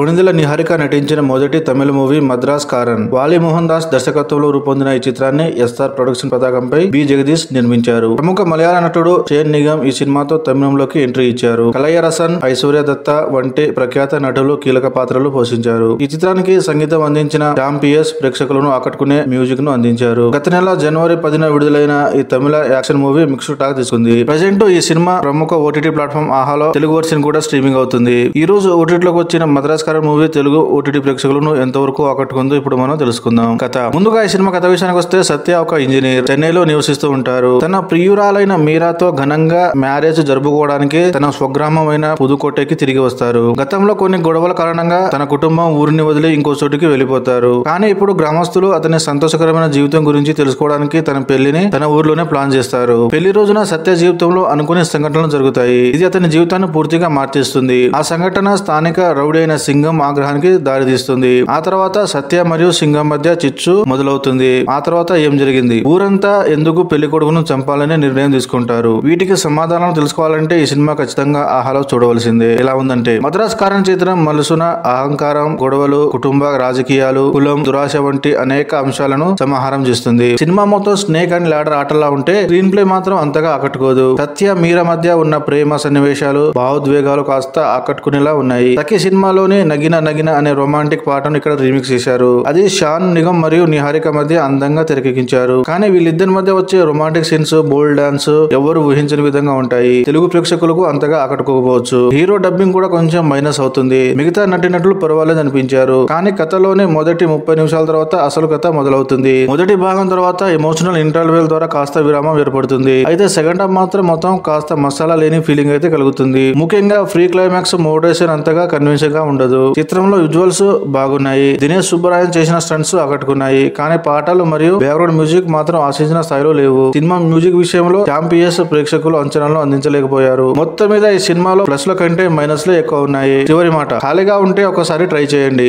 కొణిదెల నిహారిక నటించిన మొదటి తమిళ మూవీ మద్రాస్ కారన్. వాలి మోహన్ దాస్ దర్శకత్వంలో రూపొందిన ఈ చిత్రాన్ని ఎస్ఆర్ ప్రొడక్షన్ పతాకంపై బి జగదీష్ నిర్మించారు. ప్రముఖ మలయాళ నటుడు షేన్ నిగమ్ ఈ సినిమాతో తమిళంలోకి ఎంట్రీ ఇచ్చారు. కలయ్యరసన్, ఐశ్వర్య దత్త వంటి ప్రఖ్యాత నటులు కీలక పాత్రలు పోషించారు. ఈ చిత్రానికి సంగీతం అందించిన శ్యామ్ పిఎస్ ప్రేక్షకులను ఆకట్టుకునే మ్యూజిక్ ను అందించారు. గత నెల జనవరి 10న విడుదలైన ఈ తమిళ యాక్షన్ మూవీ మిక్స్డ్ టాక్ తీసుకుంది. ప్రజెంట్ ఈ సినిమా ప్రముఖ ఓటీటీ ప్లాట్ఫామ్ ఆహాలో తెలుగు వర్షన్ కూడా స్ట్రీమింగ్ అవుతుంది. ఈ రోజు ఓటీటీలోకి వచ్చిన మద్రాస్ కారన్ మూవీ తెలుగు ఓటీటీ ప్రేక్షకులను ఎంతవరకు ఆకట్టుకుందో ఇప్పుడు మనం తెలుసుకుందాం. కథ. ముందుగా ఈ సినిమా కథ విషయానికి వస్తే, సత్య ఒక ఇంజనీర్ చెన్నైలో నివసిస్తూ ఉంటారు. తన ప్రియురాలైన మీరాతో ఘనంగా మ్యారేజ్ జరుపుకోవడానికి తన స్వగ్రామమైన పుదుకోటకి తిరిగి వస్తారు. గతంలో కొన్ని గొడవల కారణంగా తన కుటుంబం ఊరిని వదిలి ఇంకో చోటికి వెళ్లిపోతారు. కానీ ఇప్పుడు గ్రామస్తులు అతని సంతోషకరమైన జీవితం గురించి తెలుసుకోవడానికి తన పెళ్లిని తన ఊర్లోనే ప్లాన్ చేస్తారు. పెళ్లి రోజున సత్య జీవితంలో అనుకునే సంఘటనలు జరుగుతాయి. ఇది అతని జీవితాన్ని పూర్తిగా మార్చేస్తుంది. ఆ సంఘటన స్థానిక రౌడీ అయిన సింగం ఆగ్రహానికి దారితీస్తుంది. ఆ తర్వాత సత్య మరియు సింగం మధ్య చిచ్చు మొదలవుతుంది. ఆ తర్వాత ఏం జరిగింది, ఊరంతా ఎందుకు పెళ్లి కొడుకును చంపాలనే నిర్ణయం తీసుకుంటారు. వీటికి సమాధానం తెలుసుకోవాలంటే ఈ సినిమా ఖచ్చితంగా ఆహాలో చూడవలసిందే. ఎలా ఉందంటే, మద్రాస్ కారన్ చిత్రం మలుసున అహంకారం, గొడవలు, కుటుంబ రాజకీయాలు, కులం, దురాశ వంటి అనేక అంశాలను సమాహారం చేస్తుంది. సినిమా మొత్తం స్నేక్ అండ్ ల్యాడర్ ఆటలా ఉంటే స్క్రీన్ ప్లే మాత్రం అంతగా ఆకట్టుకోదు. సత్య మీరా మధ్య ఉన్న ప్రేమ సన్నివేశాలు, భావోద్వేగాలు కాస్త ఆకట్టుకునేలా ఉన్నాయి. సఖి సినిమాలోని నగిన నగిన అనే రొమాంటిక్ పాటను ఇక్కడ రీమిక్స్ చేశారు. అది షాన్ నిగమ్ మరియు నిహారిక మధ్య అందంగా తెరకెక్కించారు. కానీ వీళ్ళిద్దరి మధ్య వచ్చే రొమాంటిక్ సీన్స్, బోల్డ్ డాన్స్ ఎవరు ఊహించని విధంగా ఉంటాయి. తెలుగు ప్రేక్షకులకు అంతగా ఆకట్టుకోకపోవచ్చు. హీరో డబ్బింగ్ కూడా కొంచెం మైనస్ అవుతుంది. మిగతా నటీనటులు పర్వాలేదు అనిపించారు. కానీ కథలోనే మొదటి 30 నిమిషాల తర్వాత అసలు కథ మొదలవుతుంది. మొదటి భాగం తర్వాత ఎమోషనల్ ఇంటర్వెల్ ద్వారా కాస్త విరామం ఏర్పడుతుంది. అయితే సెకండ్ హాఫ్ మాత్రం మొత్తం కాస్త మసాలా లేని ఫీలింగ్ అయితే కలుగుతుంది. ముఖ్యంగా ఫ్రీ క్లైమాక్స్ మోటివేషన్ అంతగా కన్విన్సింగ్ గా ఉండదు. చిత్రంలో విజువల్స్ బాగున్నాయి. దినేష్ సుబ్బరాయన్ చేసిన స్టంట్స్ ఆకట్టుకున్నాయి. కానీ పాటలు మరియు బ్యాక్గ్రౌండ్ మ్యూజిక్ మాత్రం ఆశించిన స్థాయిలో లేవు. సినిమా మ్యూజిక్ విషయంలో శ్యామ్ పిఎస్ ప్రేక్షకులు అంచనాలను అందించలేకపోయారు. మొత్తం మీద ఈ సినిమాలో ప్లస్ ల కంటే మైనస్ లే ఎక్కువ ఉన్నాయి. చివరి మాట, ఖాళీగా ఉంటే ఒకసారి ట్రై చేయండి.